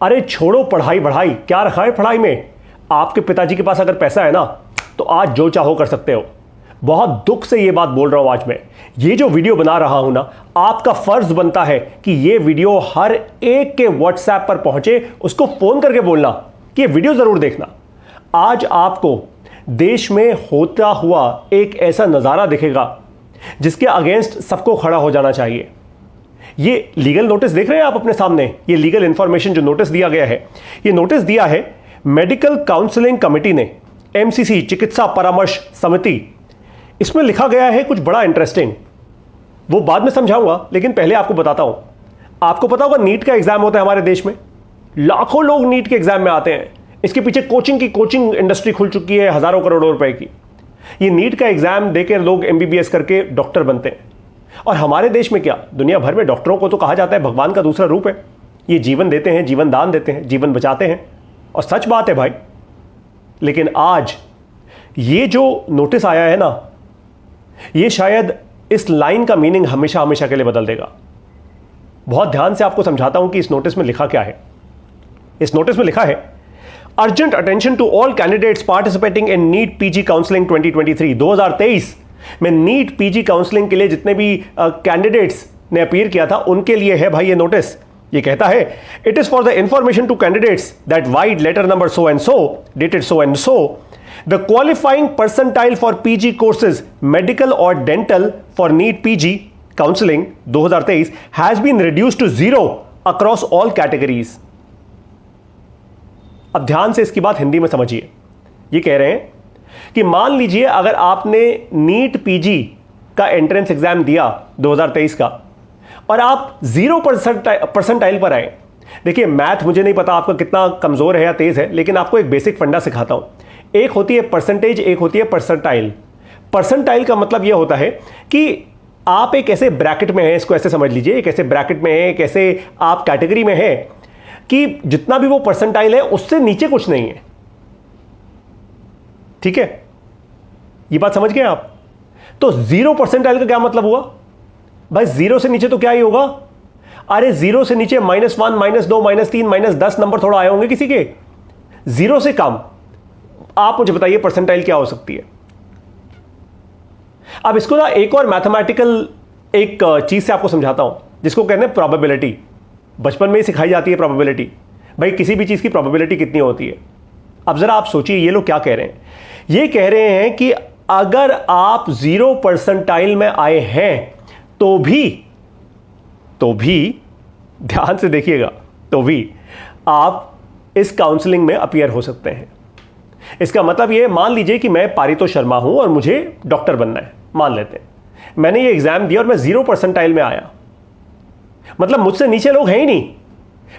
अरे छोड़ो पढ़ाई बढ़ाई, क्या रखा है पढ़ाई में। आपके पिताजी के पास अगर पैसा है ना तो आज जो चाहो कर सकते हो। बहुत दुख से ये बात बोल रहा हूं आज मैं। ये जो वीडियो बना रहा हूं ना, आपका फर्ज बनता है कि ये वीडियो हर एक के व्हाट्सएप पर पहुंचे, उसको फोन करके बोलना कि ये वीडियो जरूर देखना। आज आपको देश में होता हुआ एक ऐसा नजारा दिखेगा जिसके अगेंस्ट सबको खड़ा हो जाना चाहिए। ये लीगल नोटिस देख रहे हैं आप अपने सामने, ये लीगल इंफॉर्मेशन जो नोटिस दिया गया है, ये नोटिस दिया है मेडिकल काउंसलिंग कमेटी ने, एमसीसी चिकित्सा परामर्श समिति। इसमें लिखा गया है कुछ बड़ा इंटरेस्टिंग, वो बाद में समझाऊंगा, लेकिन पहले आपको बताता हूं। आपको पता होगा नीट का एग्जाम होता है हमारे देश में, लाखों लोग नीट के एग्जाम में आते हैं। इसके पीछे कोचिंग इंडस्ट्री खुल चुकी है, हजारों करोड़ों रुपए की। ये नीट का एग्जाम देकर लोग एमबीबीएस करके डॉक्टर बनते हैं। और हमारे देश में क्या, दुनिया भर में डॉक्टरों को तो कहा जाता है भगवान का दूसरा रूप है। ये जीवन देते हैं, जीवन दान देते हैं, जीवन बचाते हैं, और सच बात है भाई। लेकिन आज ये जो नोटिस आया है ना, ये शायद इस लाइन का मीनिंग हमेशा हमेशा के लिए बदल देगा। बहुत ध्यान से आपको समझाता हूं कि इस नोटिस में लिखा क्या है। इस नोटिस में लिखा है, urgent attention to all candidates participating in NEET PG counselling 2023। 2023 में नीट पीजी काउंसलिंग के लिए जितने भी कैंडिडेट्स ने अपीयर किया था उनके लिए है भाई ये नोटिस। ये कहता है, it is for the information to candidates that vide letter number so and so dated so and so the qualifying percentile for PG courses medical और dental for NEET PG counselling 2023 has been reduced to 0 across all categories. अब ध्यान से इसकी बात हिंदी में समझिए। ये कह रहे हैं कि मान लीजिए अगर आपने नीट पीजी का एंट्रेंस एग्जाम दिया 2023 का और आप 0 परसेंटाइल पर आए। देखिए मैथ मुझे नहीं पता आपका कितना कमजोर है या तेज है, लेकिन आपको एक बेसिक फंडा सिखाता हूं। एक होती है परसेंटेज, एक होती है परसेंटाइल। परसेंटाइल का मतलब यह होता है कि आप एक ऐसे ब्रैकेट में हैं, इसको ऐसे समझ लीजिए, एक ऐसे ब्रैकेट में है, एक ऐसे आप कैटेगरी में है कि जितना भी वो परसेंटाइल है उससे नीचे कुछ नहीं है। ठीक है, ये बात समझ गए आप। तो 0 परसेंटाइल का क्या मतलब हुआ भाई? 0 से नीचे तो क्या ही होगा? अरे 0 से नीचे -1, -2, -3, -10 नंबर थोड़ा आए होंगे किसी के। 0 से कम आप मुझे बताइए परसेंटाइल क्या हो सकती है। अब इसको ना एक और मैथमेटिकल एक चीज से आपको समझाता हूं, जिसको कहते हैं प्रोबेबिलिटी। बचपन में ही सिखाई जाती है प्रोबेबिलिटी, भाई किसी भी चीज की प्रोबेबिलिटी कितनी होती है। अब जरा आप सोचिए ये लोग क्या कह रहे हैं। ये कह रहे हैं कि अगर आप 0 परसेंटाइल में आए हैं तो भी ध्यान से देखिएगा, तो भी आप इस काउंसलिंग में अपीयर हो सकते हैं। इसका मतलब ये, मान लीजिए कि मैं पारितोष शर्मा हूं और मुझे डॉक्टर बनना है, मान लेते हैं। मैंने ये एग्जाम दिया और मैं 0 परसेंटाइल में आया, मतलब मुझसे नीचे लोग हैं ही नहीं,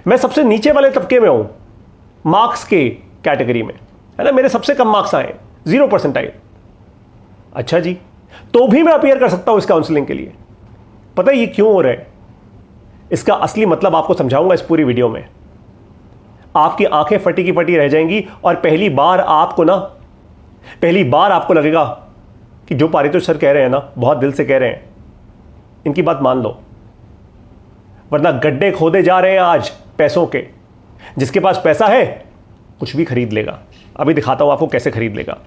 मैं सबसे नीचे वाले तबके में हूं मार्क्स के कैटेगरी में, है ना। मेरे सबसे कम मार्क्स आए, 0 परसेंटाइल। अच्छा जी, तो भी मैं अपीयर कर सकता हूं इस काउंसलिंग के लिए। पता है ये क्यों हो रहा है? इसका असली मतलब आपको समझाऊंगा इस पूरी वीडियो में। आपकी आंखें फटी की फटी रह जाएंगी और पहली बार आपको लगेगा कि जो पारितोष सर कह रहे हैं ना, बहुत दिल से कह रहे हैं, इनकी बात मान लो, वरना गड्ढे खोदे जा रहे हैं आज पैसों के। जिसके पास पैसा है कुछ भी खरीद लेगा। अभी दिखाता हूं आपको कैसे खरीद लेगा।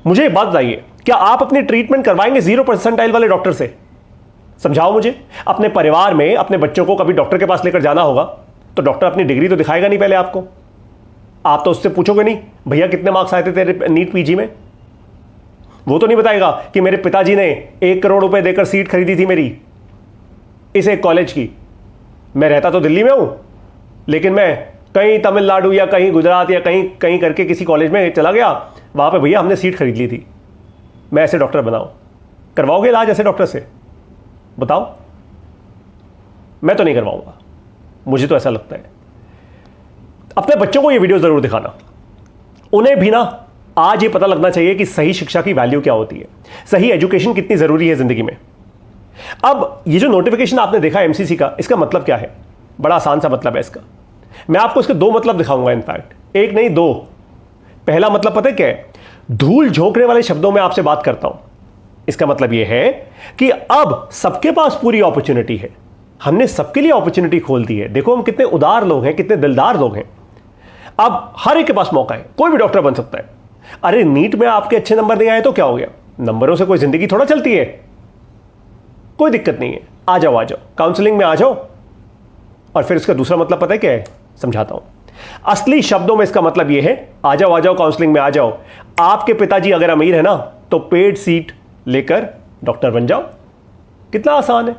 मुझे एक बात बताइए, क्या आप अपनी ट्रीटमेंट करवाएंगे 0 परसेंटाइल वाले डॉक्टर से? समझाओ मुझे। अपने परिवार में अपने बच्चों को कभी डॉक्टर के पास लेकर जाना होगा तो डॉक्टर अपनी डिग्री तो दिखाएगा नहीं पहले आपको। आप तो उससे पूछोगे नहीं, भैया कितने मार्क्स आए थे तेरे नीट पीजी में? वो तो नहीं बताएगा कि मेरे पिताजी ने 1 करोड़ रुपए देकर सीट खरीदी थी मेरी इस एक कॉलेज की। मैं रहता तो दिल्ली में हूं, लेकिन मैं कहीं तमिलनाडु या कहीं गुजरात या कहीं करके किसी कॉलेज में चला गया, वहां पे भैया हमने सीट खरीद ली थी, मैं ऐसे डॉक्टर बनाऊं। करवाओगे इलाज ऐसे डॉक्टर से? बताओ। मैं तो नहीं करवाऊंगा, मुझे तो ऐसा लगता है। अपने बच्चों को ये वीडियो जरूर दिखाना, उन्हें भी ना आज ये पता लगना चाहिए कि सही शिक्षा की वैल्यू क्या होती है, सही एजुकेशन कितनी जरूरी है जिंदगी में। अब ये जो नोटिफिकेशन आपने देखा एमसीसी का, इसका मतलब क्या है? बड़ा आसान सा मतलब है इसका। मैं आपको इसके 2 मतलब दिखाऊंगा, इनफैक्ट 1 नहीं 2। पहला मतलब पता है क्या है? धूल झोंकने वाले शब्दों में आपसे बात करता हूं। इसका मतलब यह है कि अब सबके पास पूरी अपॉर्चुनिटी है। हमने सबके लिए अपॉर्चुनिटी खोल दी है। देखो हम कितने उदार लोग हैं, कितने दिलदार लोग हैं। अब हर एक के पास मौका है, कोई भी डॉक्टर बन सकता है। अरे नीट में आपके अच्छे नंबर नहीं आए तो क्या हो गया, नंबरों से कोई जिंदगी थोड़ा चलती है, कोई दिक्कत नहीं है। आ जाओ काउंसलिंग में आ जाओ। और फिर इसका दूसरा मतलब पता है क्या है, समझाता हूं। असली शब्दों में इसका मतलब यह है, आ जाओ काउंसलिंग में आ जाओ। आपके पिताजी अगर अमीर है ना तो पेड सीट लेकर डॉक्टर बन जाओ। कितना आसान है।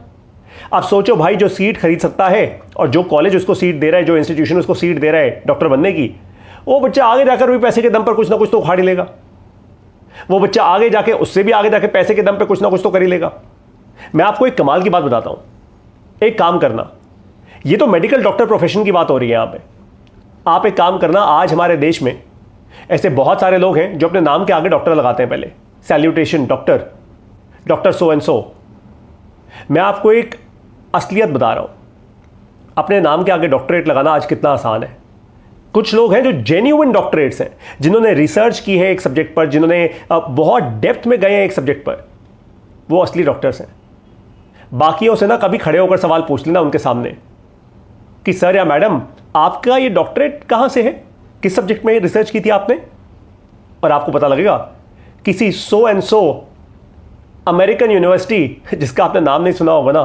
आप सोचो भाई, जो सीट खरीद सकता है और जो कॉलेज उसको सीट दे रहा है, जो इंस्टीट्यूशन उसको सीट दे रहा है डॉक्टर बनने की, वो बच्चा आगे जाकर भी पैसे के दम पर कुछ ना कुछ तो उखाड़ ही लेगा। वो बच्चा आगे जाके, उससे भी आगे जाके पैसे के दम पर कुछ ना कुछ तो कर ही लेगा। मैं आपको एक कमाल की बात बताता हूं। एक काम करना, ये तो मेडिकल डॉक्टर प्रोफेशन की बात हो रही है यहां पे। आप एक काम करना, आज हमारे देश में ऐसे बहुत सारे लोग हैं जो अपने नाम के आगे डॉक्टर लगाते हैं। पहले सैल्यूटेशन डॉक्टर सो एंड सो। मैं आपको एक असलियत बता रहा हूं, अपने नाम के आगे डॉक्टरेट लगाना आज कितना आसान है। कुछ लोग हैं जो जेन्युइन डॉक्टरेट्स हैं, जिन्होंने रिसर्च की है एक सब्जेक्ट पर, जिन्होंने बहुत डेप्थ में गए हैं एक सब्जेक्ट पर, वो असली डॉक्टर्स हैं। बाकियों से ना कभी खड़े होकर सवाल पूछ लेना उनके सामने कि सर या मैडम, आपका ये डॉक्टरेट कहां से है, किस सब्जेक्ट में रिसर्च की थी आपने, और आपको पता लगेगा किसी सो एंड सो अमेरिकन यूनिवर्सिटी, जिसका आपने नाम नहीं सुना होगा ना,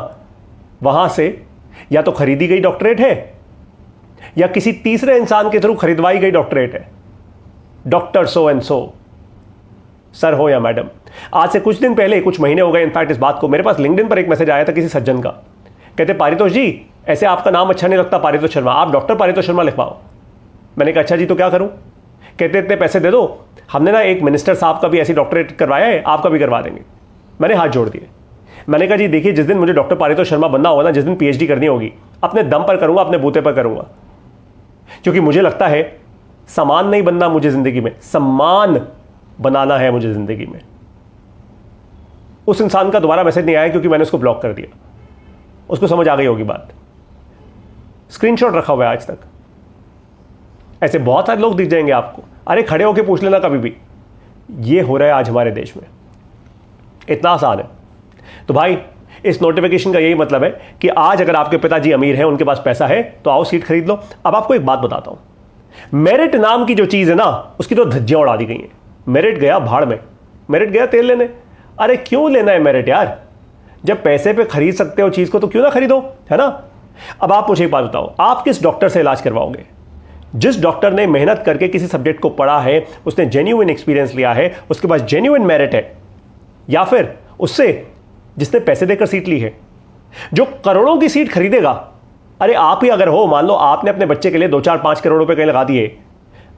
वहां से या तो खरीदी गई डॉक्टरेट है या किसी तीसरे इंसान के थ्रू खरीदवाई गई डॉक्टरेट है। Doctor so and so, sir हो या मैडम। आज से कुछ दिन पहले, कुछ महीने हो गए इनफैक्ट इस बात को, मेरे पास लिंक्डइन पर एक मैसेज आया था किसी सज्जन का। कहते पारितोष जी, ऐसे आपका नाम अच्छा नहीं लगता पारितोष शर्मा, आप डॉक्टर पारितोष शर्मा लिखवाओ। मैंने कहा अच्छा जी, तो क्या करूं। कहते इतने पैसे दे दो, हमने ना एक मिनिस्टर साहब का भी ऐसी डॉक्टरेट करवाया है, आपका भी करवा देंगे। मैंने हाथ जोड़ दिए। मैंने कहा जी देखिए, जिस दिन मुझे डॉक्टर पारितोष शर्मा बनना होगा ना, जिस दिन पीएचडी करनी होगी, अपने दम पर करूंगा, अपने बूते पर करूंगा। क्योंकि मुझे लगता है समान नहीं बनना मुझे जिंदगी में, सम्मान बनाना है मुझे जिंदगी में। उस इंसान का दोबारा मैसेज नहीं आया क्योंकि मैंने उसको ब्लॉक कर दिया। उसको समझ आ गई होगी बात, स्क्रीनशॉट रखा हुआ है आज तक। ऐसे बहुत सारे लोग दिख जाएंगे आपको। अरे खड़े होकर पूछ लेना कभी भी, ये हो रहा है आज हमारे देश में, इतना आसान है। तो भाई इस नोटिफिकेशन का यही मतलब है कि आज अगर आपके पिताजी अमीर हैं, उनके पास पैसा है, तो आओ सीट खरीद लो। अब आपको एक बात बताता हूं, मेरिट नाम की जो चीज है ना, उसकी तो धज्जियां उड़ा दी गई हैं। मेरिट गया भाड़ में, मेरिट गया तेल लेने। अरे क्यों लेना है मेरिट यार, जब पैसे पे खरीद सकते हो चीज को तो क्यों ना खरीदो, है ना। अब आप मुझे एक बात बताओ, आप किस डॉक्टर से इलाज करवाओगे? जिस डॉक्टर ने मेहनत करके किसी सब्जेक्ट को पढ़ा है, उसने जेन्युइन एक्सपीरियंस लिया है, उसके पास जेन्युइन मेरिट है, या फिर उससे जिसने पैसे देकर सीट ली है, जो करोड़ों की सीट खरीदेगा। अरे आप ही अगर हो, मान लो आपने अपने बच्चे के लिए 2 4 5 करोड़ रुपए कहीं लगा दिए,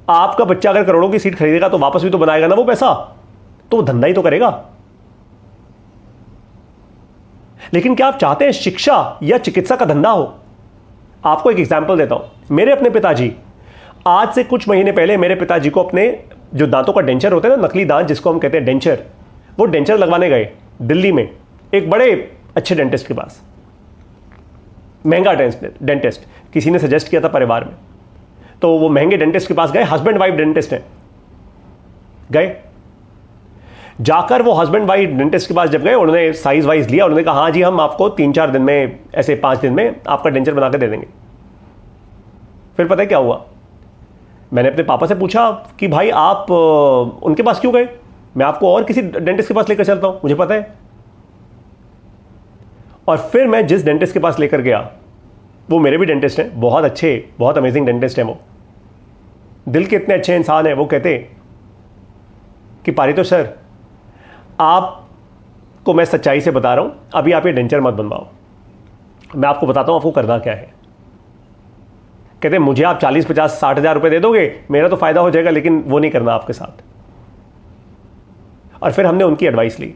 आपका बच्चा अगर करोड़ों की सीट खरीदेगा तो वापस भी तो बनाएगा ना वो पैसा, तो वो धंधा ही तो करेगा। लेकिन क्या आप चाहते हैं शिक्षा या चिकित्सा का धंधा हो? आपको एक एग्जांपल देता हूं। मेरे अपने पिताजी, आज से कुछ महीने पहले मेरे पिताजी को अपने जो दांतों का डेंचर होता है ना, नकली दांत जिसको हम कहते हैं डेंचर, वो डेंचर लगवाने गए दिल्ली में एक बड़े अच्छे डेंटिस्ट के पास। महंगा डेंटिस्ट, किसी ने सजेस्ट किया था परिवार में, तो वो महंगे डेंटिस्ट के पास गए। हस्बैंड वाइफ डेंटिस्ट हैं। गए, जाकर वो हस्बैंड वाइफ डेंटिस्ट के पास जब गए, उन्होंने साइज वाइज लिया, उन्होंने कहा हाँ जी, हम आपको 3-4 दिन में, ऐसे 5 दिन में आपका डेंचर बना के दे देंगे। फिर पता है क्या हुआ? मैंने अपने पापा से पूछा कि भाई आप उनके पास क्यों गए, मैं आपको और किसी डेंटिस्ट के पास लेकर चलता हूं, मुझे पता है। और फिर मैं जिस डेंटिस्ट के पास लेकर गया, वो मेरे भी डेंटिस्ट हैं, बहुत अच्छे, बहुत अमेजिंग डेंटिस्ट हैं। वो दिल के इतने अच्छे इंसान हैं। वो कहते कि पारितोष सर, आपको मैं सच्चाई से बता रहा हूं, अभी आप ये डेंचर मत बनवाओ, मैं आपको बताता हूं आपको करना क्या है। कहते मुझे आप 40 50 60 हज़ार रुपए दे दोगे, मेरा तो फायदा हो जाएगा, लेकिन वो नहीं करना आपके साथ। और फिर हमने उनकी एडवाइस ली,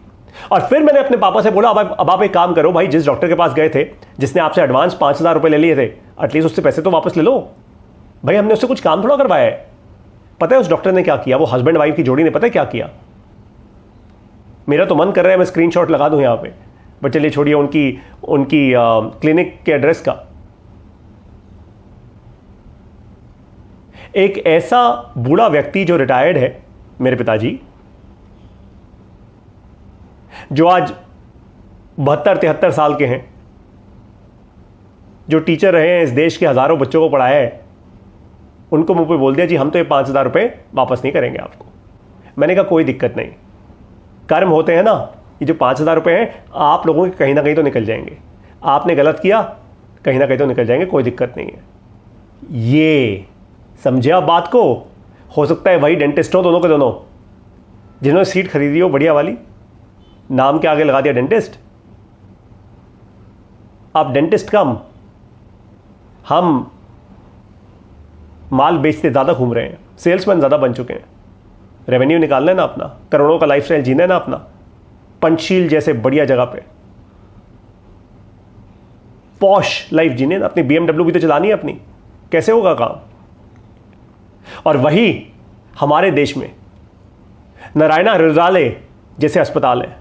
और फिर मैंने अपने पापा से बोला अब आप एक काम करो भाई, जिस डॉक्टर के पास गए थे, जिसने आपसे एडवांस 5,000 रुपए ले लिए थे, एटलीस्ट उससे पैसे तो वापस ले लो भाई, हमने उससे कुछ काम थोड़ा करवाया है। पता है उस डॉक्टर ने क्या किया? वो हस्बैंड वाइफ की जोड़ी ने पता है क्या किया? मेरा तो मन कर रहा है मैं स्क्रीनशॉट लगा दूं यहां पे, बट चलिए छोड़िए उनकी क्लिनिक के एड्रेस का। एक ऐसा बूढ़ा व्यक्ति जो रिटायर्ड है, मेरे पिताजी, जो आज 72-73 साल के हैं, जो टीचर रहे हैं, इस देश के हज़ारों बच्चों को पढ़ाया है, उनको मुंह पे बोल दिया जी हम तो ये 5,000 रुपये वापस नहीं करेंगे आपको। मैंने कहा कोई दिक्कत नहीं, कर्म होते हैं ना, ये जो 5,000 रुपये हैं आप लोगों के कहीं ना कहीं तो निकल जाएंगे। आपने गलत किया, कहीं ना कहीं तो निकल जाएंगे, कोई दिक्कत नहीं है। ये समझे आप बात को? हो सकता है वही डेंटिस्ट हो दोनों के दोनों, जिन्होंने सीट खरीदी हो बढ़िया वाली, नाम के आगे लगा दिया डेंटिस्ट। आप डेंटिस्ट कम, हम माल बेचते ज़्यादा घूम रहे हैं, सेल्समैन ज़्यादा बन चुके हैं। रेवेन्यू निकालना है ना अपना, करोड़ों का लाइफस्टाइल जीना है ना अपना, पंचशील जैसे बढ़िया जगह पे पॉश लाइफ जीने ना अपनी। BMW भी तो चलानी है अपनी, कैसे होगा काम? और वही हमारे देश में नारायणा हृदयालय जैसे अस्पताल है,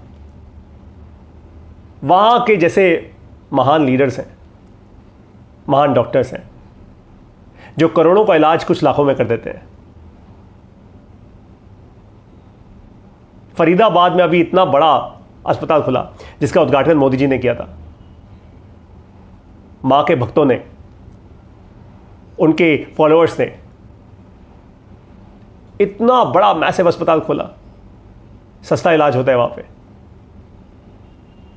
वहां के जैसे महान लीडर्स हैं, महान डॉक्टर्स हैं, जो करोड़ों का इलाज कुछ लाखों में कर देते हैं। फरीदाबाद में अभी इतना बड़ा अस्पताल खुला जिसका उद्घाटन मोदी जी ने किया था। मां के भक्तों ने, उनके फॉलोअर्स ने इतना बड़ा मैसिव अस्पताल खोला, सस्ता इलाज होता है वहां पे।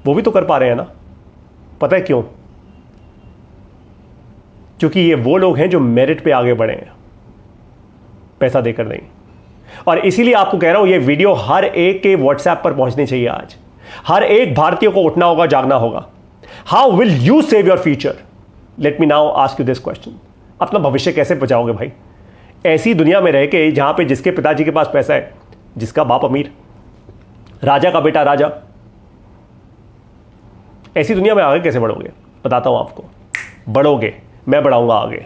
वो भी तो कर पा रहे हैं ना। पता है क्यों? क्योंकि ये वो लोग हैं जो मेरिट पे आगे बढ़े हैं, पैसा देकर नहीं। और इसीलिए आपको कह रहा हूं, ये वीडियो हर एक के व्हाट्सएप पर पहुंचनी चाहिए। आज हर एक भारतीय को उठना होगा, जागना होगा। How will you save your future? Let me now ask you this question. अपना भविष्य कैसे बचाओगे भाई? ऐसी दुनिया में रह के जहां पे जिसके पिताजी के पास पैसा है, जिसका बाप अमीर, राजा का बेटा राजा, ऐसी दुनिया में आगे कैसे बढ़ोगे? बताता हूं आपको। बढ़ोगे, मैं बढ़ाऊंगा आगे,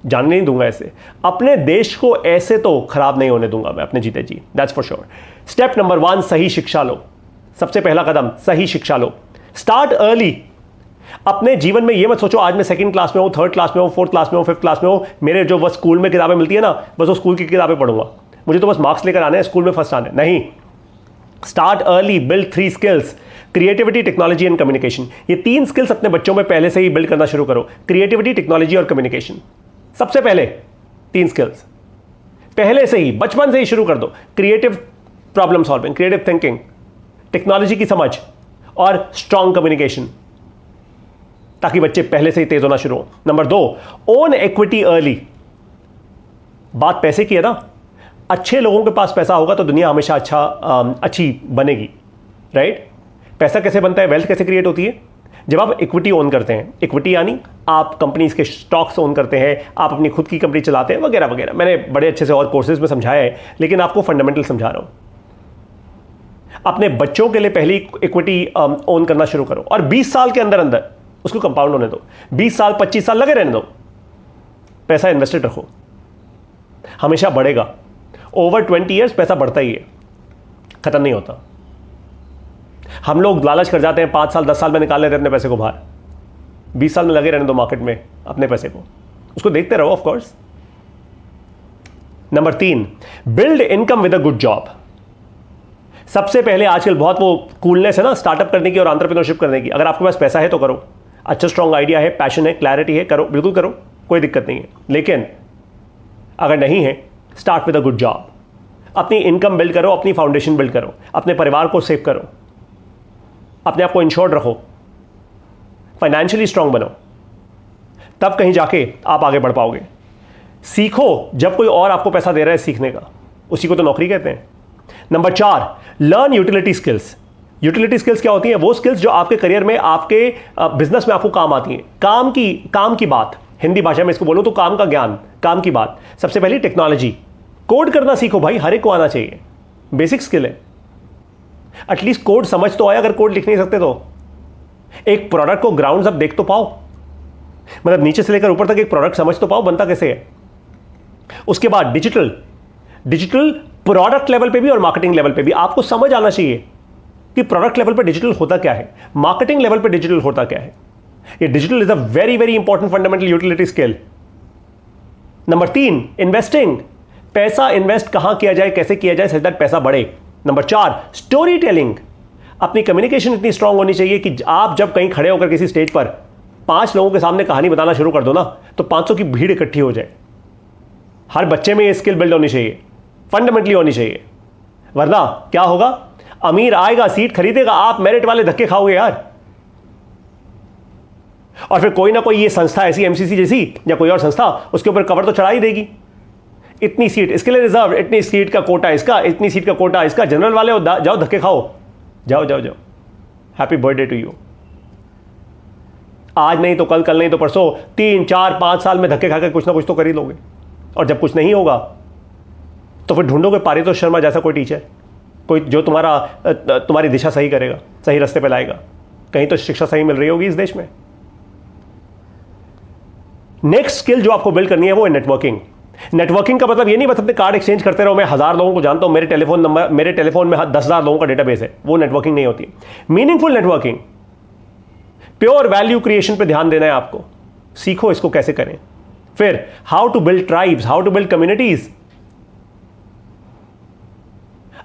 जानने नहीं दूंगा ऐसे। अपने देश को ऐसे तो खराब नहीं होने दूंगा मैं अपने जीते जी, that's for sure. Step number 1, सही शिक्षा लो। सबसे पहला कदम, सही शिक्षा लो। Start early. अपने जीवन में ये मत सोचो आज मैं 2nd क्लास में हूं, 3rd क्लास में हूं, 4th क्लास में हूं, 5th क्लास में हूं, मेरे जो बस स्कूल में किताबें मिलती है ना, बस वो स्कूल की किताबें पढ़ूंगा, मुझे तो बस मार्क्स लेकर आने हैं, स्कूल में फर्स्ट आने। नहीं, start early, build 3 skills, creativity, technology and communication. ये 3 स्किल्स अपने बच्चों में पहले से ही बिल्ड करना शुरू करो। क्रिएटिविटी, टेक्नोलॉजी और कम्युनिकेशन, सबसे पहले 3 स्किल्स पहले से ही, बचपन से ही शुरू कर दो। Creative problem solving, creative thinking, technology की समझ और स्ट्रॉन्ग कम्युनिकेशन, ताकि बच्चे पहले से ही तेज होना शुरू हो। Number 2, own equity early. बात पैसे की है ना, अच्छे लोगों के पास पैसा होगा तो दुनिया हमेशा अच्छी बनेगी, राइट? पैसा कैसे बनता है, वेल्थ कैसे क्रिएट होती है? जब आप इक्विटी ओन करते हैं। इक्विटी यानी आप कंपनीज के स्टॉक्स ओन करते हैं, आप अपनी खुद की कंपनी चलाते हैं, वगैरह वगैरह। मैंने बड़े अच्छे से और कोर्सेज में समझाया है, लेकिन आपको फंडामेंटल समझा रहा हूं। अपने बच्चों के लिए पहली इक्विटी ओन करना शुरू करो और 20 साल के अंदर अंदर उसको कंपाउंड होने दो। 20 साल 25 साल लगे रहने दो, पैसा इन्वेस्टेड रखो, हमेशा बढ़ेगा। ओवर 20 ईयर्स पैसा बढ़ता ही है, खत्म नहीं होता। हम लोग लालच कर जाते हैं, 5 साल 10 साल में निकाल लेते हैं अपने पैसे को बाहर। 20 साल में लगे रहने दो मार्केट में अपने पैसे को, उसको देखते रहो। Of course. Number 3, build income with a good job. सबसे पहले आजकल बहुत वो कूलनेस है ना स्टार्टअप करने की और एंटरप्रेन्योरशिप करने की। अगर आपके पास पैसा है तो करो, अच्छा स्ट्रॉन्ग आइडिया है, पैशन है, क्लैरिटी है, करो, बिल्कुल करो, कोई दिक्कत नहीं है। लेकिन अगर नहीं है, start with a good job. अपनी इनकम बिल्ड करो, अपनी फाउंडेशन बिल्ड करो, अपने परिवार को सेव करो, अपने आप को इंश्योर्ड रखो, फाइनेंशियली स्ट्रांग बनो, तब कहीं जाके आप आगे बढ़ पाओगे। सीखो, जब कोई और आपको पैसा दे रहा है सीखने का, उसी को तो नौकरी कहते हैं। Number 4, learn utility skills. Utility skills क्या होती हैं? वो स्किल्स जो आपके करियर में, आपके बिजनेस में आपको काम आती हैं। काम की बात, हिंदी भाषा में इसको बोलूं तो काम का ज्ञान, काम की बात। सबसे पहले टेक्नोलॉजी, कोड करना सीखो भाई, हर एक को आना चाहिए, बेसिक स्किल है। एटलीस्ट कोड समझ तो आए, अगर कोड लिख नहीं सकते तो एक प्रोडक्ट को ग्राउंड अप देख तो पाओ, मतलब नीचे से लेकर ऊपर तक एक प्रोडक्ट समझ तो पाओ बनता कैसे है। उसके बाद डिजिटल प्रोडक्ट लेवल पे भी और मार्केटिंग लेवल पे भी आपको समझ आना चाहिए कि प्रोडक्ट लेवल पे डिजिटल होता क्या है, मार्केटिंग लेवल पे डिजिटल होता क्या है। ये digital is a very very important fundamental utility skill. Number 3, investing. पैसा इन्वेस्ट कहां किया जाए, कैसे किया जाए, सच दैट पैसा बढ़े। Number 4, story telling. अपनी कम्युनिकेशन इतनी स्ट्रांग होनी चाहिए कि आप जब कहीं खड़े होकर किसी स्टेज पर 5 लोगों के सामने कहानी बताना शुरू कर दो ना, तो 500 की भीड़ इकट्ठी हो जाए। हर बच्चे में ये स्किल बिल्ड होनी चाहिए, फंडामेंटली होनी चाहिए, वरना क्या होगा, अमीर आएगा, सीट खरीदेगा, आप मेरिट वाले धक्के खाओगे यार। और फिर कोई ना कोई ये संस्था ऐसी, एमसीसी जैसी या कोई और संस्था, उसके ऊपर कवर तो चढ़ा ही देगी, इतनी सीट इसके लिए रिजर्व, इतनी सीट का कोटा इसका, इतनी सीट का कोटा इसका, जनरल वाले हो जाओ धक्के खाओ, जाओ जाओ जाओ, हैप्पी बर्थडे टू यू। आज नहीं तो कल, कल नहीं तो परसों, 3 4 5 साल में धक्के खाकर कुछ ना कुछ तो कर ही लोगे। और जब कुछ नहीं होगा तो फिर ढूंढोगे पारितोष शर्मा जैसा कोई टीचर, कोई जो तुम्हारी दिशा सही करेगा, सही रास्ते पे लाएगा। कहीं तो शिक्षा सही मिल रही होगी इस देश में। नेक्स्ट स्किल जो आपको बिल्ड करनी है वो है नेटवर्किंग। नेटवर्किंग का मतलब ये नहीं बस अपने कार्ड एक्सचेंज करते रहो, मैं 1000 लोगों को जानता हूं, मेरे टेलीफोन में 10,000 लोगों का डेटाबेस है, वो नेटवर्किंग नहीं होती। Meaningful networking, pure value creation पे ध्यान देना है आपको। सीखो इसको कैसे करें। फिर how to build tribes, how to build communities.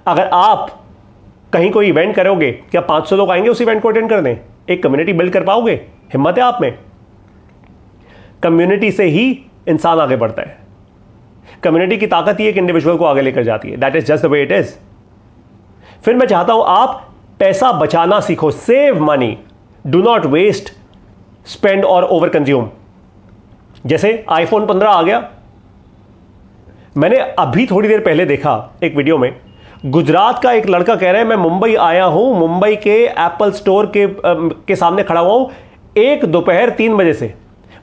अगर आप कहीं कोई इवेंट करोगे, क्या 500 लोग आएंगे उस इवेंट को अटेंड करने? एक कम्युनिटी बिल्ड कर पाओगे? हिम्मत है आप में? कम्युनिटी से ही इंसान आगे बढ़ता है। कम्युनिटी की ताकत ही एक इंडिविजुअल को आगे लेकर जाती है। That is just the way it is. फिर मैं चाहता हूं आप पैसा बचाना सीखो। Save money, do not waste, spend और ओवर कंज्यूम। जैसे आईफोन 15 आ गया, मैंने अभी थोड़ी देर पहले देखा एक वीडियो में, गुजरात का एक लड़का कह रहा है मैं मुंबई आया हूं, मुंबई के एप्पल स्टोर के सामने खड़ा हुआ हूं एक दोपहर 3 बजे से,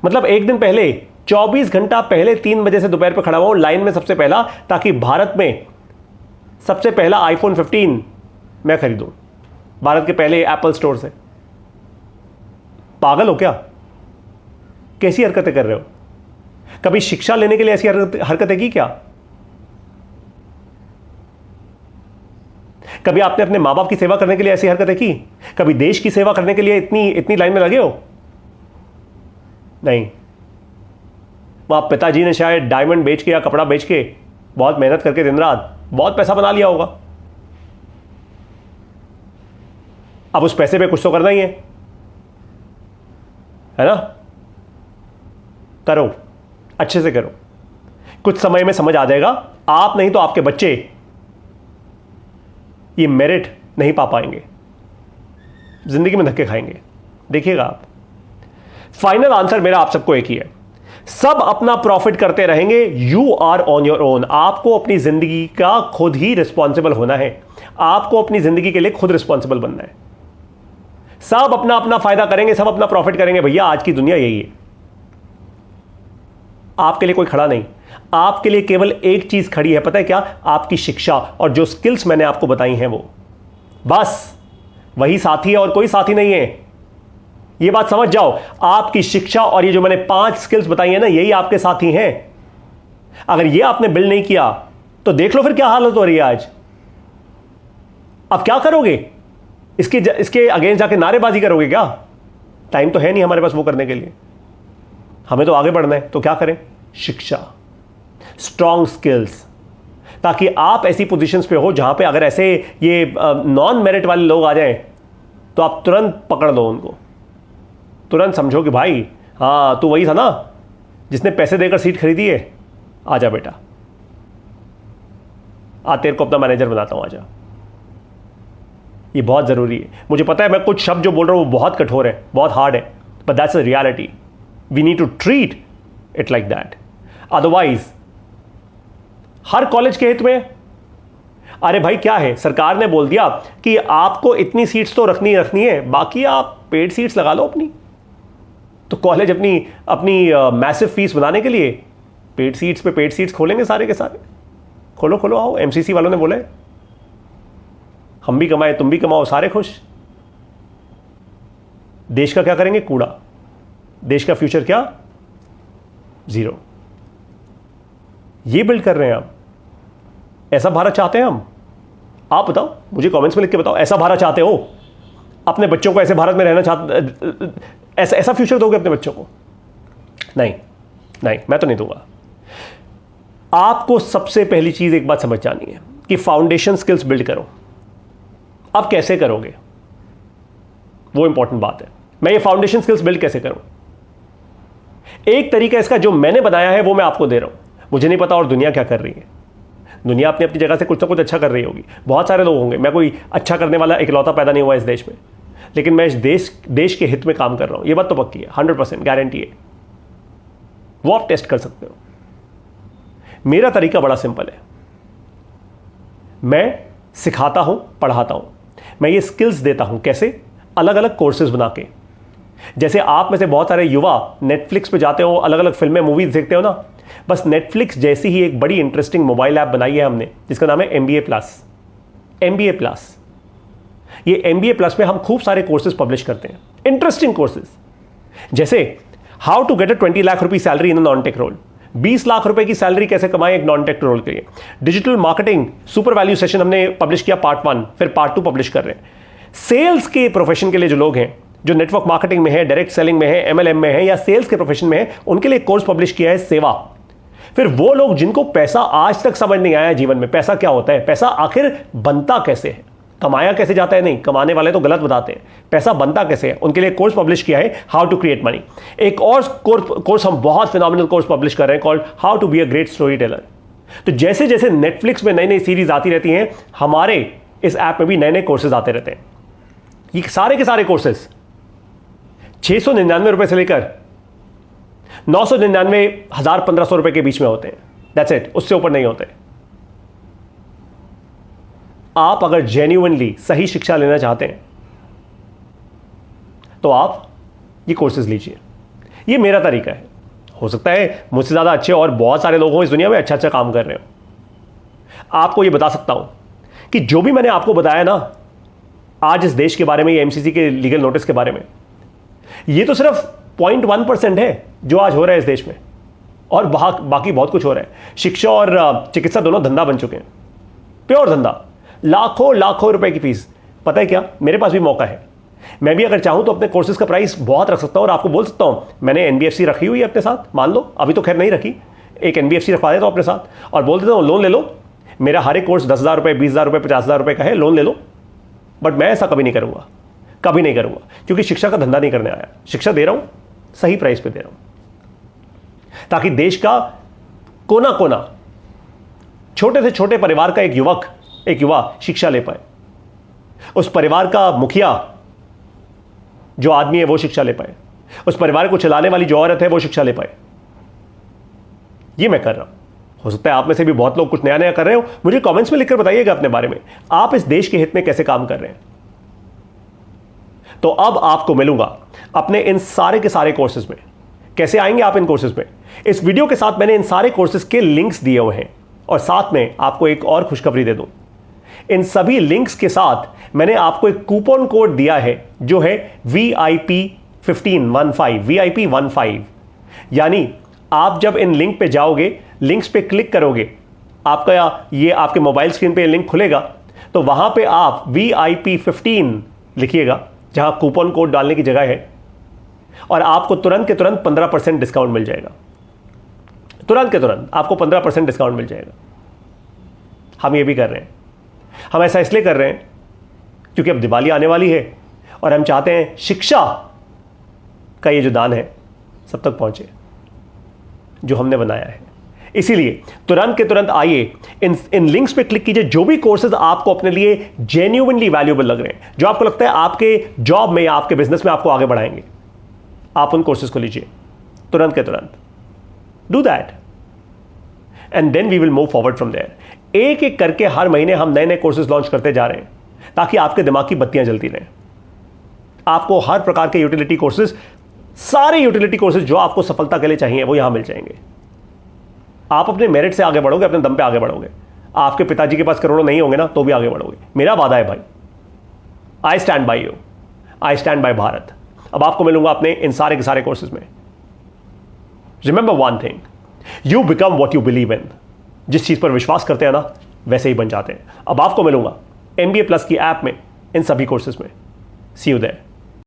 मतलब एक दिन पहले 24 घंटा पहले 3 बजे से दोपहर पे खड़ा हुआ हूं लाइन में सबसे पहला, ताकि भारत में सबसे पहला आईफोन 15 मैं खरीदूं, भारत के पहले एप्पल स्टोर से। पागल हो क्या? कैसी हरकतें कर रहे हो? कभी शिक्षा लेने के लिए ऐसी हरकतें की क्या? कभी आपने अपने मां बाप की सेवा करने के लिए ऐसी हरकतें की? कभी देश की सेवा करने के लिए इतनी लाइन में लगे हो? नहीं। वो आप पिताजी ने शायद डायमंड बेच के या कपड़ा बेच के बहुत मेहनत करके दिन रात बहुत पैसा बना लिया होगा। अब उस पैसे पे कुछ तो करना ही है ना? करो, अच्छे से करो, कुछ समय में समझ आ जाएगा। आप नहीं तो आपके बच्चे ये मेरिट नहीं पा पाएंगे, जिंदगी में धक्के खाएंगे, देखिएगा आप। फाइनल आंसर मेरा आप सबको एक ही है, सब अपना प्रॉफिट करते रहेंगे, you are on your own. आपको अपनी जिंदगी का खुद ही रिस्पॉन्सिबल होना है, आपको अपनी जिंदगी के लिए खुद रिस्पॉन्सिबल बनना है। सब अपना अपना फायदा करेंगे, सब अपना प्रॉफिट करेंगे। भैया आज की दुनिया यही है, आपके लिए कोई खड़ा नहीं, आपके लिए केवल एक चीज खड़ी है, पता है क्या? आपकी शिक्षा और जो स्किल्स मैंने आपको बताई हैं वो, बस वही साथी है और कोई साथी नहीं है। ये बात समझ जाओ, आपकी शिक्षा और ये जो मैंने 5 स्किल्स बताई है ना, यही आपके साथी हैं। अगर ये आपने बिल्ड नहीं किया तो देख लो फिर क्या हालत हो रही है आज। अब क्या करोगे? इसके अगेंस्ट जाके नारेबाजी करोगे क्या? टाइम तो है नहीं हमारे पास वो करने के लिए। हमें तो आगे बढ़ना है, तो क्या करें? शिक्षा, स्ट्रॉन्ग स्किल्स, ताकि आप ऐसी पोजीशंस पे हो जहां पे अगर ऐसे ये नॉन मेरिट वाले लोग आ जाएं तो आप तुरंत पकड़ लो उनको, तुरंत समझो कि भाई हाँ तू वही था ना जिसने पैसे देकर सीट खरीदी है, आजा बेटा, आ तेरे को अपना मैनेजर बनाता हूं, आजा। ये बहुत जरूरी है। मुझे पता है मैं कुछ शब्द जो बोल रहा हूं वो बहुत कठोर है, बहुत हार्ड है, but that's the reality. We need to treat it like that. Otherwise हर कॉलेज के हित में, अरे भाई क्या है, सरकार ने बोल दिया कि आपको इतनी सीट्स तो रखनी है, बाकी आप पेड सीट्स लगा लो अपनी। तो कॉलेज अपनी मैसिव फीस बनाने के लिए पेड सीट्स पे पेड सीट्स खोलेंगे सारे के सारे। खोलो आओ, एमसीसी वालों ने बोले हम भी कमाए तुम भी कमाओ, सारे खुश। देश का क्या करेंगे? कूड़ा। देश का फ्यूचर क्या? जीरो। ये बिल्ड कर रहे हैं हम। ऐसा भारत चाहते हैं हम? आप बताओ, मुझे कमेंट्स में लिख के बताओ, ऐसा भारत चाहते हो? अपने बच्चों को ऐसे भारत में रहना चाहते, ऐसा फ्यूचर दोगे अपने बच्चों को? नहीं, मैं तो नहीं दूंगा। आपको सबसे पहली चीज एक बात समझ जानी है कि फाउंडेशन स्किल्स बिल्ड करो। अब कैसे करोगे वो इंपॉर्टेंट बात है। मैं ये फाउंडेशन स्किल्स बिल्ड कैसे करूं? एक तरीका इसका जो मैंने बनाया है वो मैं आपको दे रहा हूं। मुझे नहीं पता और दुनिया क्या कर रही है। दुनिया अपनी अपनी जगह से कुछ ना कुछ अच्छा कर रही होगी, बहुत सारे लोग होंगे, मैं कोई अच्छा करने वाला इकलौता पैदा नहीं हुआ इस देश में, लेकिन मैं इस देश के हित में काम कर रहा हूं, ये बात तो पक्की है, 100% गारंटी है। वो आप टेस्ट कर सकते हो। मेरा तरीका बड़ा सिंपल है, मैं सिखाता हूं, पढ़ाता हूं, मैं ये स्किल्स देता हूं। कैसे? अलग अलग कोर्सेज बना के। जैसे आप में से बहुत सारे युवा नेटफ्लिक्स पे जाते हो, अलग अलग फिल्में मूवीज देखते हो ना, बस नेटफ्लिक्स जैसी ही एक बड़ी इंटरेस्टिंग मोबाइल ऐप बनाई है हमने, जिसका नाम है MBA प्लस। MBA प्लस, ये MBA प्लस में हम खूब सारे कोर्सेज पब्लिश करते हैं, इंटरेस्टिंग कोर्सेज। जैसे how to get a 20 lakh rupee salary in a non tech role, 20 lakh रुपए की सैलरी कैसे कमाएं एक नॉन टेक रोल के लिए। Digital marketing super value session हमने पब्लिश किया पार्ट 1, फिर पार्ट 2 पब्लिश कर रहे हैं। सेल्स के प्रोफेशन के लिए जो लोग हैं, जो नेटवर्क मार्केटिंग में है, डायरेक्ट सेलिंग में है, MLM में है, या सेल्स के प्रोफेशन में है, उनके लिए कोर्स पब्लिश किया है सेवा। फिर वो लोग जिनको पैसा आज तक समझ नहीं आया जीवन में, पैसा क्या होता है, पैसा आखिर बनता कैसे है, कमाया कैसे जाता है, नहीं, कमाने वाले तो गलत बताते हैं, पैसा बनता कैसे है, उनके लिए कोर्स पब्लिश किया है हाउ टू क्रिएट मनी। एक और कोर्स हम बहुत फिनोमिनल कोर्स पब्लिश कर रहे हैं called how to be a great storyteller. तो जैसे जैसे नेटफ्लिक्स में नई नई सीरीज आती रहती हैं, हमारे इस ऐप में भी नए नए कोर्सेज आते रहते हैं। ये सारे के सारे कोर्सेज 699 रुपए से लेकर 999 1500 रुपए के बीच में होते हैं। दैट्स इट, उससे ऊपर नहीं होते। आप अगर जेन्युइनली सही शिक्षा लेना चाहते हैं तो आप ये कोर्सेज लीजिए। ये मेरा तरीका है। हो सकता है मुझसे ज़्यादा अच्छे और बहुत सारे लोग हों इस दुनिया में, अच्छा अच्छा काम कर रहे हो। आपको ये बता सकता हूं कि जो भी मैंने आपको बताया ना आज इस देश के बारे में, ये MCC के लीगल नोटिस के बारे में, ये तो सिर्फ 0.1% है जो आज हो रहा है इस देश में, और बाकी बहुत कुछ हो रहा है। शिक्षा और चिकित्सा दोनों धंधा बन चुके हैं, प्योर धंधा, लाखों लाखों रुपए की फीस। पता है क्या, मेरे पास भी मौका है, मैं भी अगर चाहूं तो अपने कोर्सेज का प्राइस बहुत रख सकता हूं और आपको बोल सकता हूं मैंने NBFC रखी हुई है अपने साथ, मान लो, अभी तो खैर नहीं रखी, एक NBFC रखवा देता हूं अपने साथ और बोल देता हूं लोन ले लो, मेरा हर एक कोर्स 10,000 रुपये, 20,000 रुपये, 50,000 रुपये का है, लोन ले लो। बट मैं ऐसा कभी नहीं करूंगा, कभी नहीं करूंगा, क्योंकि शिक्षा का धंधा नहीं करने आया। शिक्षा दे रहा हूं, सही प्राइस पे दे रहा हूं, ताकि देश का कोना कोना, छोटे से छोटे परिवार का एक युवा शिक्षा ले पाए, उस परिवार का मुखिया जो आदमी है वो शिक्षा ले पाए, उस परिवार को चलाने वाली जो औरत है वो शिक्षा ले पाए। ये मैं कर रहा हूं। हो सकता है आप में से भी बहुत लोग कुछ नया नया कर रहे हो, मुझे कमेंट्स में लिखकर बताइएगा अपने बारे में, आप इस देश के हित में कैसे काम कर रहे हैं। तो अब आपको मिलूंगा अपने इन सारे के सारे कोर्सेज में। कैसे आएंगे आप इन कोर्सेज में? इस वीडियो के साथ मैंने इन सारे कोर्सेज के लिंक्स दिए हुए हैं, और साथ में आपको एक और खुशखबरी दे दूं, इन सभी लिंक्स के साथ मैंने आपको एक कूपन कोड दिया है जो है VIP15 VIP15। यानी आप जब इन लिंक पे जाओगे, लिंक्स पे क्लिक करोगे, आपका ये आपके मोबाइल स्क्रीन पे लिंक खुलेगा, तो वहां पे आप VIP15 लिखिएगा जहां कूपन कोड डालने की जगह है, और आपको तुरंत के तुरंत 15% डिस्काउंट मिल जाएगा। तुरंत के तुरंत आपको 15% डिस्काउंट मिल जाएगा। हम ये भी कर रहे हैं। हम ऐसा इसलिए कर रहे हैं क्योंकि अब दिवाली आने वाली है और हम चाहते हैं शिक्षा का ये जो दान है सब तक पहुंचे जो हमने बनाया है। इसीलिए तुरंत के तुरंत आइए, इन लिंक्स पे क्लिक कीजिए। जो भी कोर्सेज आपको अपने लिए जेन्युइनली वैल्यूएबल लग रहे हैं, जो आपको लगता है आपके जॉब में या आपके बिजनेस में आपको आगे बढ़ाएंगे, आप उन कोर्सेज को लीजिए तुरंत के तुरंत। Do that and then we will move forward from there. एक एक करके हर महीने हम नए नए कोर्सेज लॉन्च करते जा रहे हैं ताकि आपके दिमाग की बत्तियां जलती रहें। आपको हर प्रकार के यूटिलिटी कोर्सेज, सारे यूटिलिटी कोर्सेज जो आपको सफलता के लिए चाहिए वो यहां मिल जाएंगे। आप अपने मेरिट से आगे बढ़ोगे, अपने दम पे आगे बढ़ोगे। आपके पिताजी के पास करोड़ों नहीं होंगे ना तो भी आगे बढ़ोगे। मेरा वादा है भाई, I stand by you, I stand by Bharat. अब आपको मिलूंगा अपने इन सारे के सारे कोर्सेज में। Remember one thing, you become what you believe in. जिस चीज पर विश्वास करते हैं ना वैसे ही बन जाते हैं। अब आपको मिलूंगा MBA प्लस की ऐप में इन सभी कोर्सेज में। सी यू देयर।